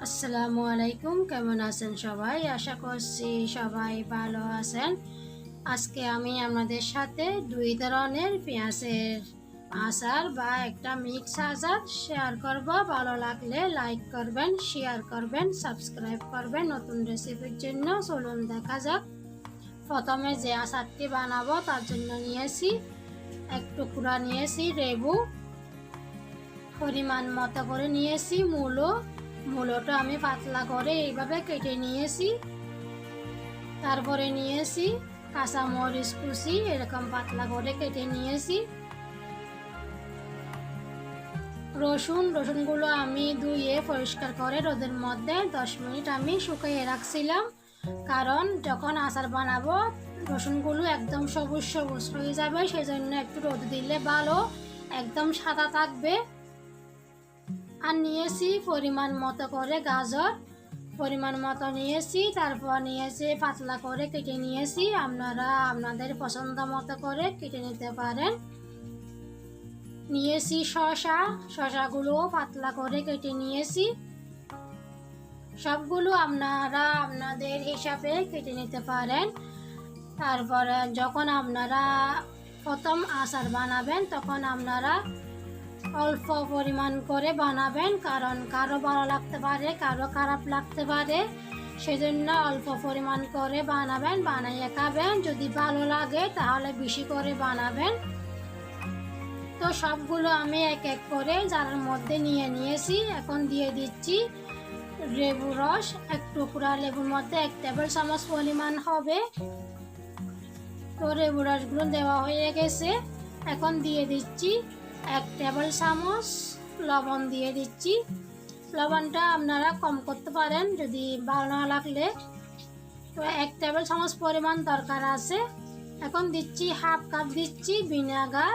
আসসালামু আলাইকুম, কেমন আছেন সবাই? আশা করছি সবাই ভালো আছেন। আজকে আমি আপনাদের সাথে দুই ধরনের পেঁয়াজের আচার বা একটা মিক্স আচার শেয়ার করব। ভালো লাগলে লাইক করবেন, শেয়ার করবেন, সাবস্ক্রাইব করবেন নতুন রেসিপির জন্য। চলুন দেখা যাক। প্রথমে যে আচারটি বানাবো তার জন্য নিয়েছি এক টুকরা নিয়েছি লেবু, পরিমাণ মতো করে নিয়েছি মূলোটা আমি পাতলা করে এইভাবে কেটে নিয়েছি। তারপরে নিয়েছি কাঁচামরিচ কুচি, এরকম পাতলা করে কেটে নিয়েছি। রসুনগুলো আমি ধুয়ে পরিষ্কার করে রোদের মধ্যে 10 মিনিট আমি শুকিয়ে রাখছিলাম, কারণ যখন আচার বানাবো রসুনগুলো একদম সবুজ সবুজ হয়ে যাবে, সেজন্য একটু রোদ দিলে ভালো, একদম সাদা থাকবে। আর নিয়েছি পরিমাণ মতো করে গাজর, পরিমাণ মতো নিয়েছি। তারপর নিয়েছি পাতলা করে কেটে নিয়েছি, আপনারা আপনাদের পছন্দ মতো করে কেটে নিতে পারেন। নিয়েছি শসাগুলো পাতলা করে কেটে নিয়েছি। সবগুলো আপনারা আপনাদের হিসাবে কেটে নিতে পারেন। তারপরে যখন আপনারা প্রথম আচার বানাবেন তখন আপনারা অল্প পরিমাণ করে বানাবেন, কারণ কারো ভালো লাগতে পারে, কারো খারাপ লাগতে পারে, সেজন্য অল্প পরিমাণ করে বানাবেন, বানাইয়ে খাবেন। যদি ভালো লাগে তাহলে বেশি করে বানাবেন। তো সবগুলো আমি এক এক করে জারের মধ্যে নিয়েছি। এখন দিয়ে দিচ্ছি লেবু রস, এক টুকরা লেবুর মধ্যে 1 টেবিল চামচ পরিমাণ হবে। তো লেবু রসগুলো দেওয়া হয়ে গেছে। এখন দিয়ে দিচ্ছি 1 টেবিল চামচ লবণ দিয়ে দিচ্ছি। লবণটা আপনারা কম করতে পারেন যদি ভালো না লাগলে। তো 1 টেবিল চামচ পরিমাণ দরকার আছে। এখন দিচ্ছি হাফ কাপ দিচ্ছি ভিনেগার,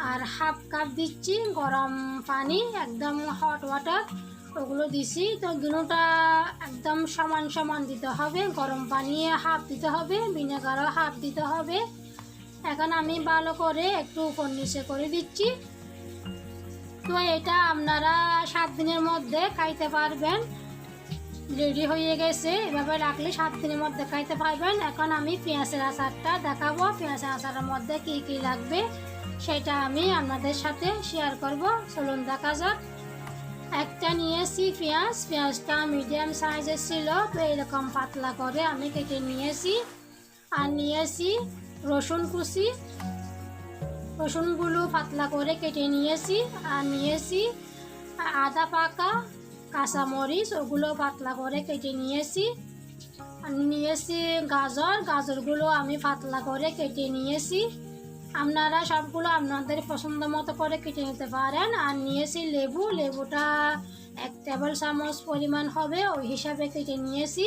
আর হাফ কাপ দিচ্ছি গরম পানি, একদম হট ওয়াটার, ওগুলো দিছি। তো দুটোটা একদম সমান সমান দিতে হবে, গরম পানি হাফ দিতে হবে, ভিনেগারও হাফ দিতে হবে। এখন আমি ভালো করে একটু উপর নিচে করে দিচ্ছি। তো এটা আপনারা 7 দিনের মধ্যে খাইতে পারবেন। রেডি হয়ে গেছে, এভাবে রাখলে 7 দিনের মধ্যে খাইতে পারবেন। এখন আমি পেঁয়াজের আচারটা দেখাবো। পেঁয়াজের আচারের মধ্যে কি কি লাগবে সেটা আমি আপনাদের সাথে শেয়ার করব। চলুন দেখা যাক। একটা নিয়েছি পেঁয়াজটা মিডিয়াম সাইজের ছিল, তো এরকম পাতলা করে আমি কেটে নিয়েছি। আর নিয়েছি রসুন কুচি, রসুনগুলো পাতলা করে কেটে নিয়েছি। আর নিয়েছি আদা পাকা কাঁচামরিচ, ওগুলো পাতলা করে কেটে নিয়েছি। আর নিয়েছি গাজরগুলো আমি পাতলা করে কেটে নিয়েছি। আপনারা সবগুলো আপনাদের পছন্দ মতো করে কেটে নিতে পারেন। আর নিয়েছি লেবুটা 1 টেবিল চামচ পরিমাণ হবে, ওই হিসাবে কেটে নিয়েছি।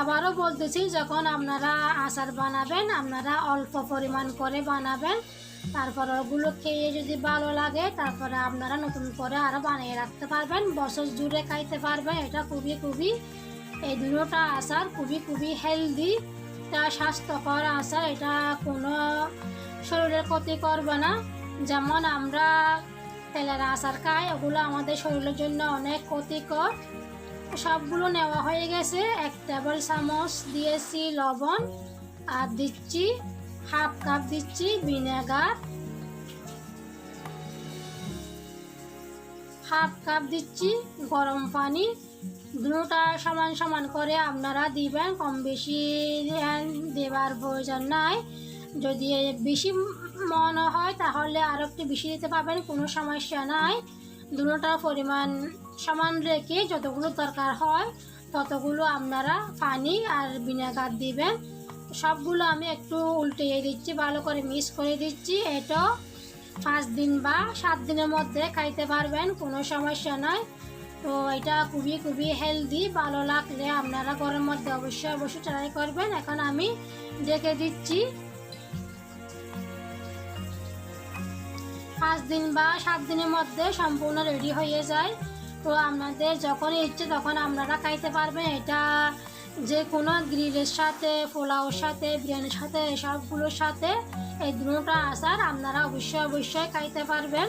আবারও বলতেছি, যখন আপনারা আচার বানাবেন আপনারা অল্প পরিমাণ করে বানাবেন। তারপর ওগুলো খেয়ে যদি ভালো লাগে তারপরে আপনারা নতুন করে আরও বানিয়ে রাখতে পারবেন, বছর জুড়ে খাইতে পারবেন। এটা খুবই এই দুটোটা আচার খুবই হেলদি, এটা স্বাস্থ্যকর আচার। এটা কোনো শরীরের ক্ষতি করবে না। যেমন আমরা তেলের আচার খাই, ওগুলো আমাদের শরীরের জন্য অনেক ক্ষতিকর। সবগুলো নেওয়া হয়ে গেছে। 1 টেবিল চামচ দিয়েছি লবণ, আর দিচ্ছি হাফ কাপ দিচ্ছি ভিনেগার, হাফ কাপ দিচ্ছি গরম পানি। দুটোটা সমান সমান করে আপনারা দিবেন, কম বেশি দেবার প্রয়োজন নাই। যদি বেশি মনে হয় তাহলে আরও একটু বেশি দিতে পারবেন, কোনো সমস্যা নাই। দুটোটার পরিমাণ সমান রেখে যতগুলো দরকার হয় ততগুলো আপনারা পানি আর ভিনেগার দিবেন। সবগুলো আমি একটু উল্টিয়ে দিচ্ছি, ভালো করে মিক্স করে দিচ্ছি। এটা 5 দিন বা 7 দিনের মধ্যে খাইতে পারবেন, কোনো সমস্যা নাই। তো এটা খুবই হেলদি। ভালো লাগলে আপনারা ঘরের মধ্যে অবশ্যই ট্রাই করবেন। এখন আমি ঢেকে দিচ্ছি। 5 দিন বা 7 দিনের মধ্যে সম্পূর্ণ রেডি হয়ে যায়। তো আপনাদের যখন ইচ্ছে তখন আপনারা খাইতে পারবেন। এটা যে কোনো গ্রিলের সাথে, পোলাওর সাথে, বিরিয়ানির সাথে, সবগুলোর সাথে এই দুটোটা আচার আপনারা অবশ্যই খাইতে পারবেন।